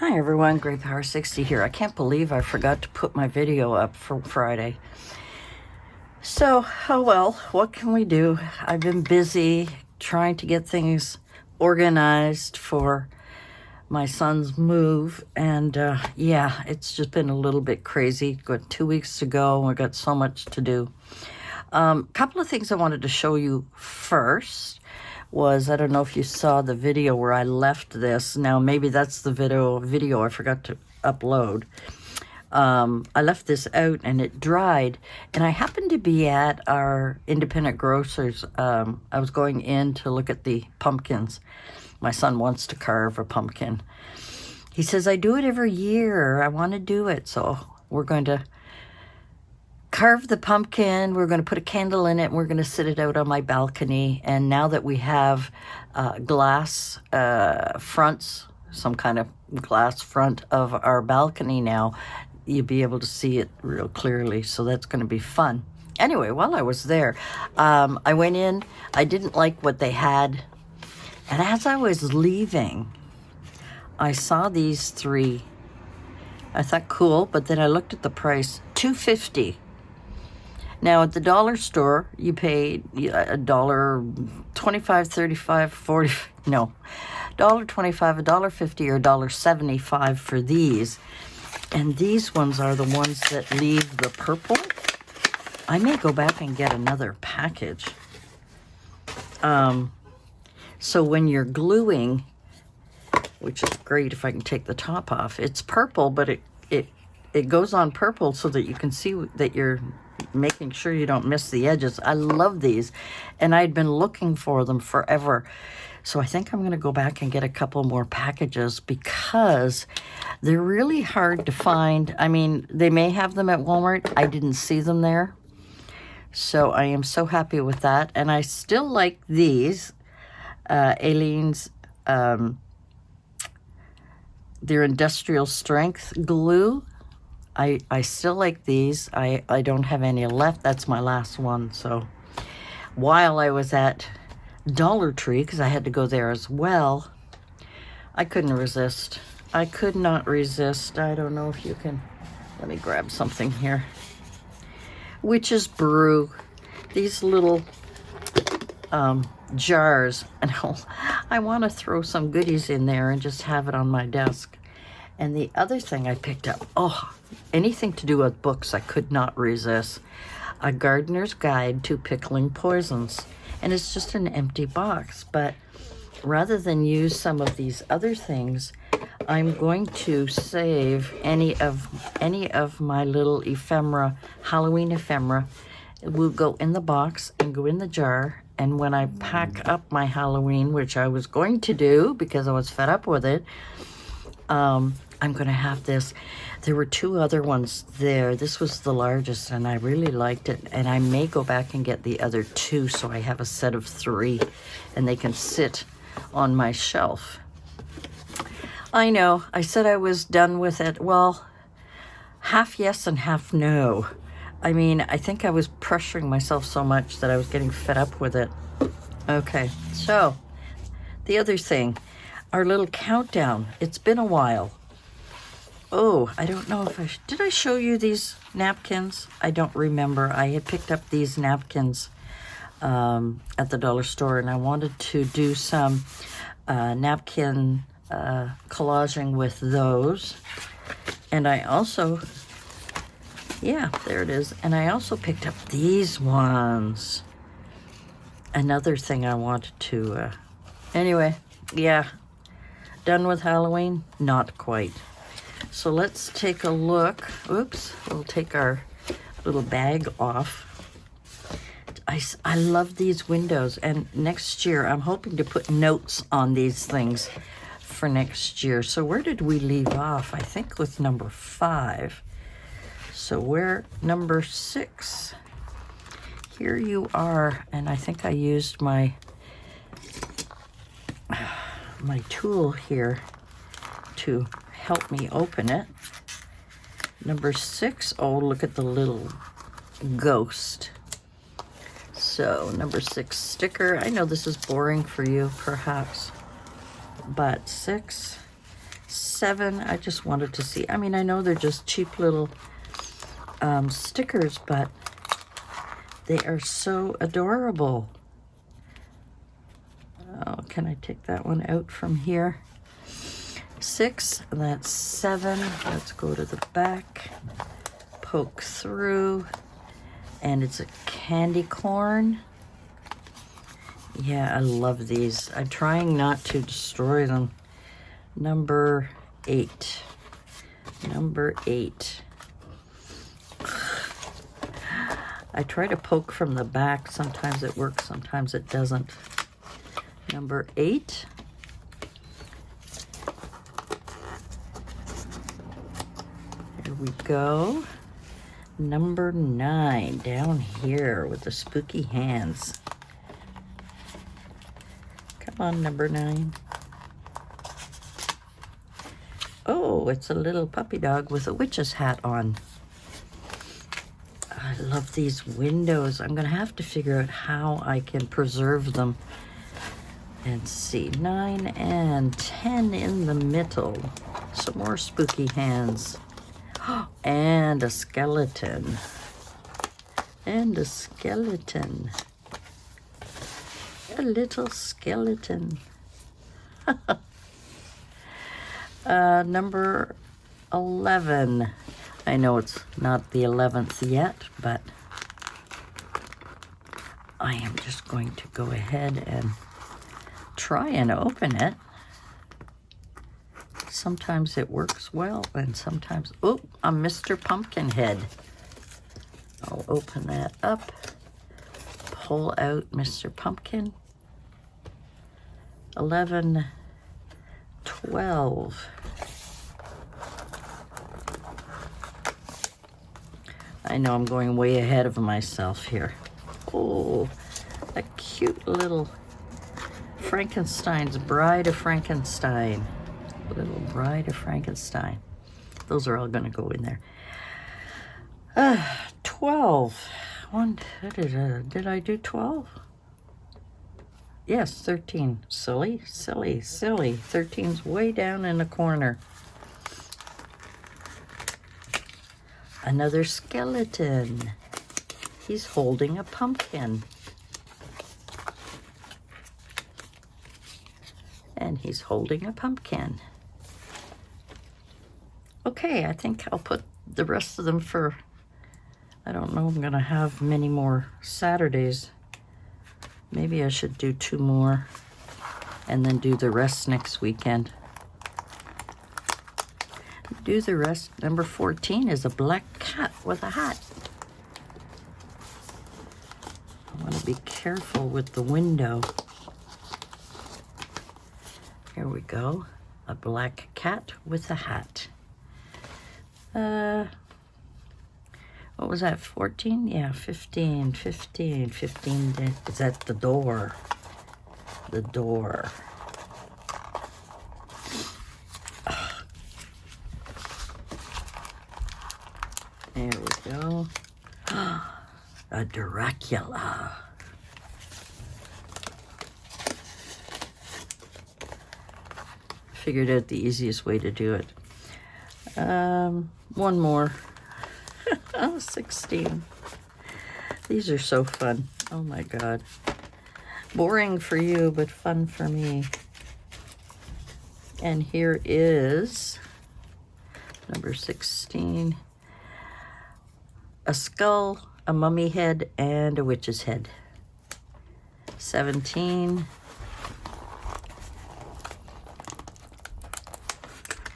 Hi everyone, Great Power 60 here. I can't believe I forgot to put my video up for Friday. So, oh well, what can we do? I've been busy trying to get things organized for my son's move, and yeah, it's just been a little bit crazy. Got 2 weeks to go, and we've got so much to do. Couple of things I wanted to show you first was, I don't know if you saw the video where I left this. Now, maybe that's the video I forgot to upload. I left this out and it dried, and I happened to be at our independent grocers. I was going in to look at the pumpkins. My son wants to carve a pumpkin. He says, I do it every year. I want to do it. So we're going to carve the pumpkin. We're going to put a candle in it, and we're going to sit it out on my balcony. And now that we have glass fronts, some kind of glass front of our balcony now, you'll be able to see it real clearly. So that's going to be fun. Anyway, while I was there, I went in. I didn't like what they had. And as I was leaving, I saw these three. I thought, cool, but then I looked at the price, $2.50. Now, at the dollar store, you pay $1.25, $35, $35, $40, no, $1.25, $1.50, or $1.75 for these. And these ones are the ones that leave the purple. I may go back and get another package. So when you're gluing, which is great if I can take the top off, it's purple, but it goes on purple so that you can see that you're making sure you don't miss the edges. I love these, and I'd been looking for them forever. So I think I'm going to go back and get a couple more packages because they're really hard to find. I mean, they may have them at Walmart. I didn't see them there. So I am so happy with that. And I still like these, Aleene's, their industrial strength glue. I still like these. I don't have any left. That's my last one. So while I was at Dollar Tree, because I had to go there as well, I couldn't resist. I could not resist. I don't know if you can. Let me grab something here. Witch's Brew. These little jars. And I want to throw some goodies in there and just have it on my desk. And the other thing I picked up, anything to do with books, I could not resist. A Gardener's Guide to Pickling Poisons. And it's just an empty box. But rather than use some of these other things, I'm going to save any of my little ephemera, Halloween ephemera. It will go in the box and go in the jar. And when I pack up my Halloween, which I was going to do because I was fed up with it, I'm going to have this. There were two other ones there. This was the largest, and I really liked it. And I may go back and get the other two, so I have a set of 3, and they can sit on my shelf. I know, I said I was done with it. Well, half yes and half no. I mean, I think I was pressuring myself so much that I was getting fed up with it. Okay, so the other thing, our little countdown. It's been a while. Oh, I don't know if did I show you these napkins? I don't remember. I had picked up these napkins at the dollar store, and I wanted to do some napkin collaging with those. And I also, yeah, there it is. And I also picked up these ones. Another thing I wanted to, anyway, yeah. Done with Halloween? Not quite. So let's take a look. Oops, we'll take our little bag off. I love these windows, and next year I'm hoping to put notes on these things for next year. So where did we leave off? I think with number 5. So we're number 6. Here you are, and I think I used my tool here to help me open it. Number 6. Oh, look at the little ghost. So number 6 sticker. I know this is boring for you perhaps, but 6 7, I just wanted to see. I mean, I know they're just cheap little stickers, but they are so adorable. Oh, can I take that one out from here? 6, that's 7. Let's go to the back, poke through, and it's a candy corn. Yeah, I love these. I'm trying not to destroy them. Number 8. Number 8. I try to poke from the back. Sometimes it works, sometimes it doesn't. Number 8. Here we go. Number 9, down here with the spooky hands. Come on, number 9. Oh, it's a little puppy dog with a witch's hat on. I love these windows. I'm gonna have to figure out how I can preserve them. And see, 9 and 10 in the middle. Some more spooky hands. And a skeleton. And a skeleton. A little skeleton. Number 11. I know it's not the 11th yet, but I am just going to go ahead and try and open it. Sometimes it works well, and sometimes, oh, a Mr. Pumpkinhead. I'll open that up, pull out Mr. Pumpkin. 11, 12. I know I'm going way ahead of myself here. Oh, a cute little Frankenstein's Bride of Frankenstein. Little Bride of Frankenstein. Those are all going to go in there. 12. Did I do 12? Yes, 13. Silly, silly, silly. 13's way down in the corner. Another skeleton. He's holding a pumpkin. And he's holding a pumpkin. Okay, I think I'll put the rest of them for, I don't know, I'm gonna have many more Saturdays. Maybe I should do 2 more and then do the rest next weekend. Do the rest. Number 14 is a black cat with a hat. I want to be careful with the window. Here we go. A black cat with a hat. What was that, 14? Yeah, 15. Is that the door? The door. There we go. A Dracula. Figured out the easiest way to do it. One more. Oh, 16. These are so fun. Oh my God. Boring for you, but fun for me. And here is number 16. A skull, a mummy head, and a witch's head. 17.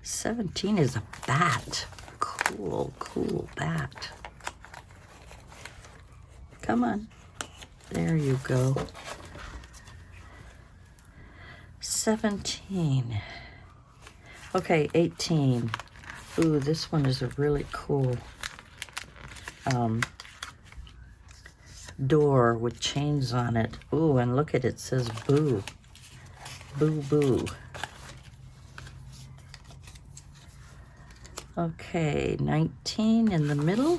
17 is a bat. Cool, cool bat. Come on. There you go. 17. Okay, 18. Ooh, this one is a really cool door with chains on it. Ooh, and look at it, it says boo. Boo, boo. Okay, 19 in the middle.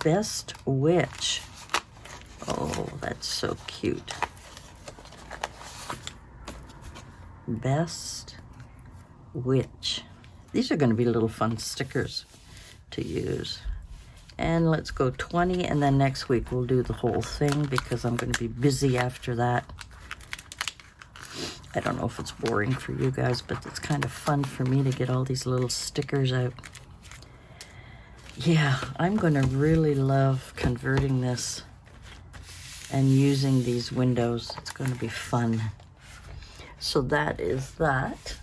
Best Witch. Oh, that's so cute. Best Witch. These are going to be little fun stickers to use. And let's go 20, and then next week we'll do the whole thing because I'm going to be busy after that. I don't know if it's boring for you guys, but it's kind of fun for me to get all these little stickers out. Yeah, I'm going to really love converting this and using these windows. It's going to be fun. So that is that.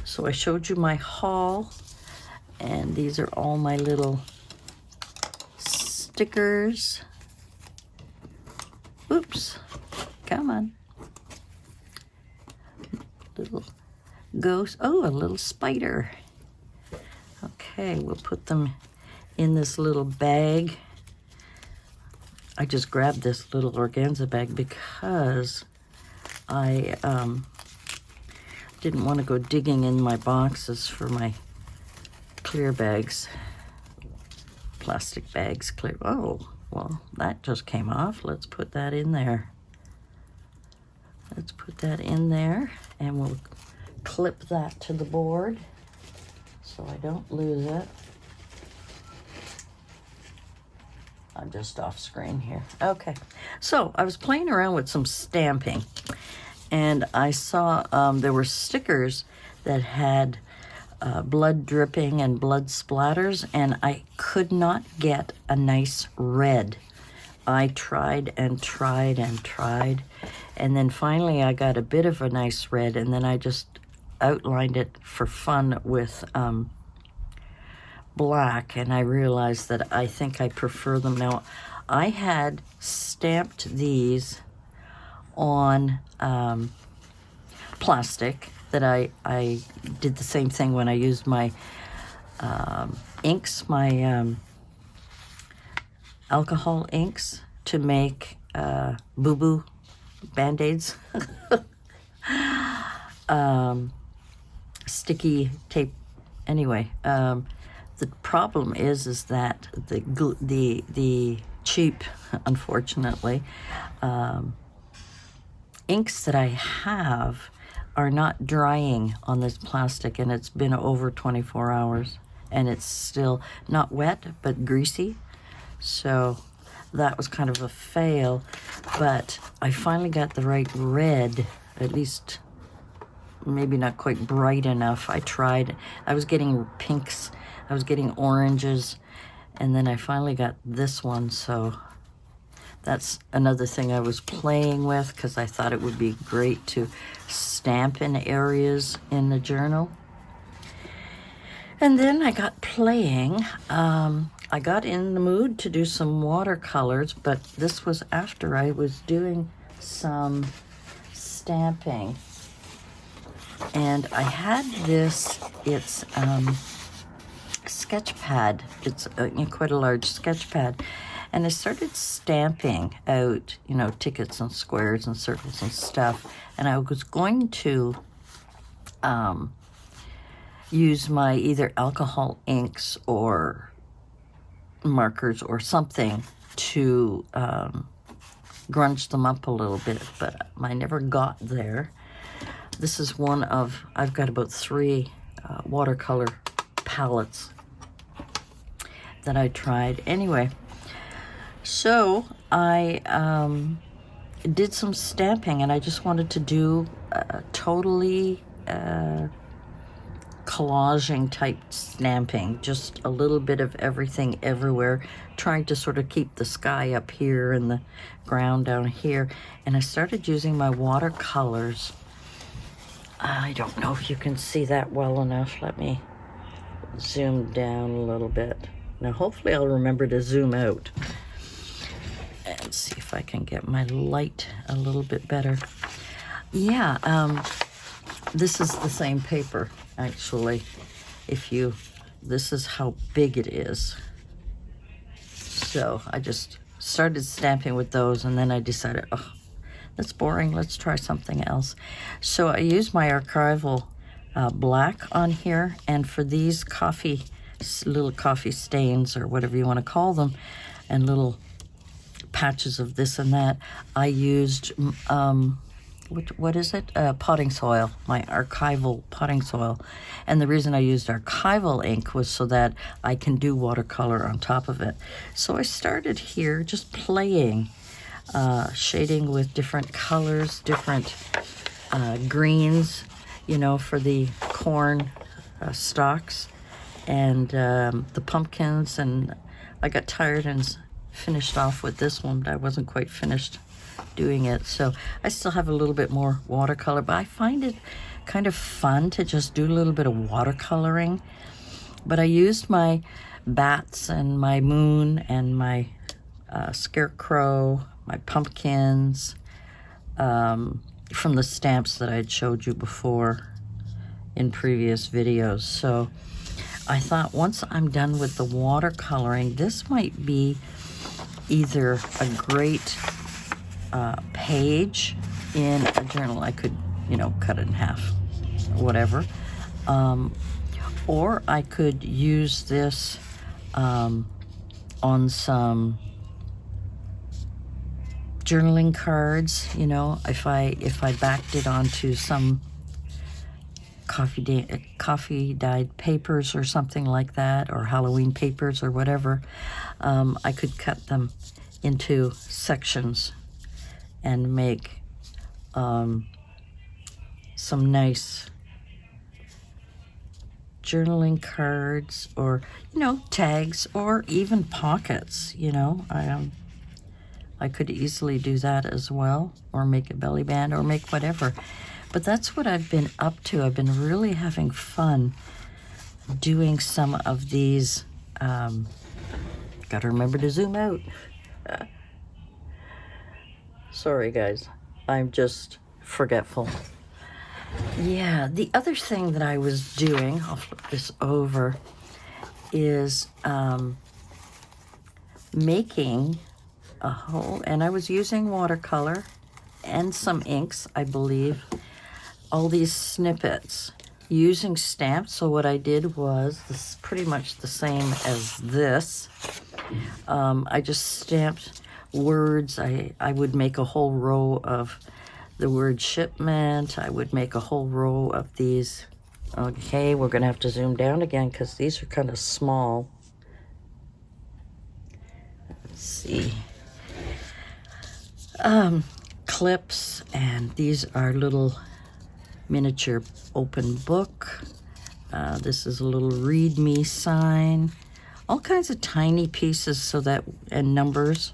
So I showed you my haul, and these are all my little stickers. Oops, come on. Little ghost, oh, a little spider. Okay, we'll put them in this little bag. I just grabbed this little organza bag because I didn't want to go digging in my boxes for my clear bags. Plastic bags, clear. Oh, well, that just came off. Let's put that in there. Let's put that in there, and we'll clip that to the board so I don't lose it. I'm just off screen here. Okay, so I was playing around with some stamping, and I saw there were stickers that had blood dripping and blood splatters, and I could not get a nice red. I tried and tried and tried, and then finally I got a bit of a nice red, and then I just outlined it for fun with black, and I realized that I think I prefer them now. I had stamped these on plastic that I did the same thing when I used my inks, my alcohol inks to make boo-boo Band-Aids. Sticky tape. Anyway, the problem is that the cheap, unfortunately, inks that I have are not drying on this plastic, and it's been over 24 hours, and it's still not wet but greasy. So that was kind of a fail, but I finally got the right red, at least maybe not quite bright enough. I tried. I was getting pinks, I was getting oranges, and then I finally got this one. So that's another thing I was playing with because I thought it would be great to stamp in areas in the journal. And then I got playing. I got in the mood to do some watercolors, but this was after I was doing some stamping. And I had this, it's sketch pad. It's quite a large sketch pad. And I started stamping out, you know, tickets and squares and circles and stuff. And I was going to use my either alcohol inks or markers or something to grunge them up a little bit, but I never got there. This is one of, I've got about 3 watercolor palettes that I tried. Anyway, so I did some stamping, and I just wanted to do totally collaging type stamping, just a little bit of everything everywhere, trying to sort of keep the sky up here and the ground down here. And I started using my watercolors. I don't know if you can see that well enough. Let me zoom down a little bit. Now hopefully I'll remember to zoom out and see if I can get my light a little bit better. Yeah, this is the same paper, actually. This is how big it is. So I just started stamping with those, and then I decided, oh, that's boring, let's try something else. So I used my archival black on here, and for these little coffee stains, or whatever you want to call them, and little patches of this and that, I used what is it? Potting soil, my archival potting soil. And the reason I used archival ink was so that I can do watercolor on top of it. So I started here just playing, shading with different colors, different greens, you know, for the corn stalks and the pumpkins. And I got tired and finished off with this one, but I wasn't quite finished doing it. So I still have a little bit more watercolor, but I find it kind of fun to just do a little bit of watercoloring. But I used my bats and my moon and my scarecrow, my pumpkins, from the stamps that I had showed you before in previous videos. So I thought once I'm done with the watercoloring, this might be either a great page in a journal. I could, you know, cut it in half, whatever. Or I could use this on some journaling cards, you know, if I backed it onto some coffee dyed papers or something like that, or Halloween papers or whatever. I could cut them into sections and make some nice journaling cards, or, you know, tags, or even pockets, you know. I could easily do that as well, or make a belly band, or make whatever. But that's what I've been up to. I've been really having fun doing some of these. Gotta remember to zoom out. Sorry, guys. I'm just forgetful. Yeah, the other thing that I was doing, I'll flip this over, is making a whole, and I was using watercolor and some inks, I believe, all these snippets using stamps. So what I did was, this is pretty much the same as this. I just stamped words. I would make a whole row of the word shipment. I would make a whole row of these. Okay, we're gonna have to zoom down again because these are kind of small. Let's see. Clips, and these are little miniature open book. This is a little read me sign. All kinds of tiny pieces, so that, and numbers.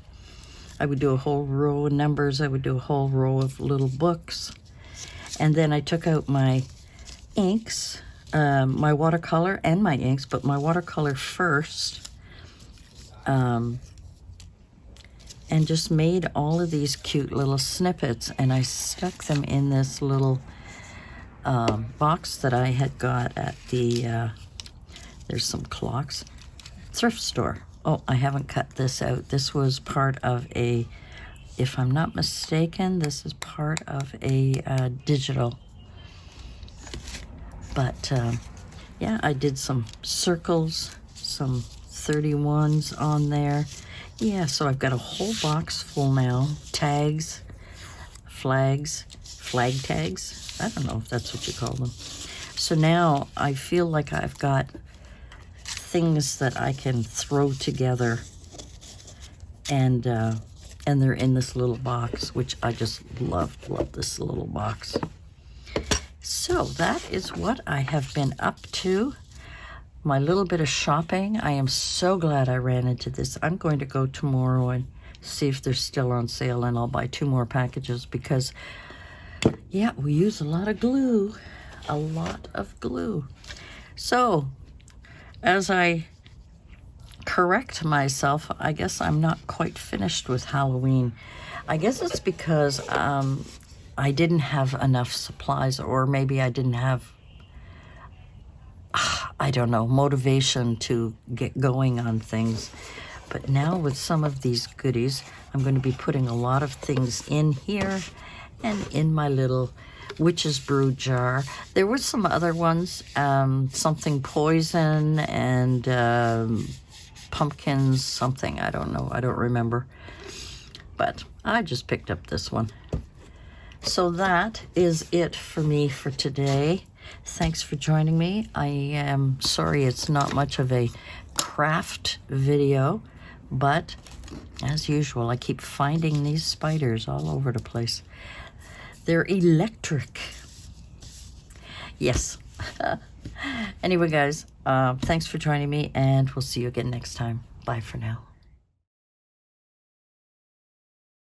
I would do a whole row of numbers. I would do a whole row of little books. And then I took out my inks, my watercolor and my inks, but my watercolor first, and just made all of these cute little snippets, and I stuck them in this little box that I had got at the, there's some clocks, thrift store. Oh, I haven't cut this out. This was part of a, if I'm not mistaken, this is part of a digital. But yeah, I did some circles, some 31s on there. Yeah, so I've got a whole box full now. Tags, flags, flag tags. I don't know if that's what you call them. So now I feel like I've got things that I can throw together, and they're in this little box, which I just love this little box. So that is what I have been up to. My little bit of shopping. I am so glad I ran into this. I'm going to go tomorrow and see if they're still on sale, and I'll buy 2 more packages because, yeah, we use a lot of glue. A lot of glue. So, as I correct myself, I guess I'm not quite finished with Halloween. I guess it's because I didn't have enough supplies, or maybe I didn't have, I don't know, motivation to get going on things. But now with some of these goodies, I'm going to be putting a lot of things in here and in my little witch's brew jar. There were some other ones, something poison and pumpkins, something, I don't know, I don't remember. But I just picked up this one. So that is it for me for today. Thanks for joining me. I am sorry it's not much of a craft video, but as usual, I keep finding these spiders all over the place. They're electric. Yes. Anyway, guys, thanks for joining me, and we'll see you again next time. Bye for now.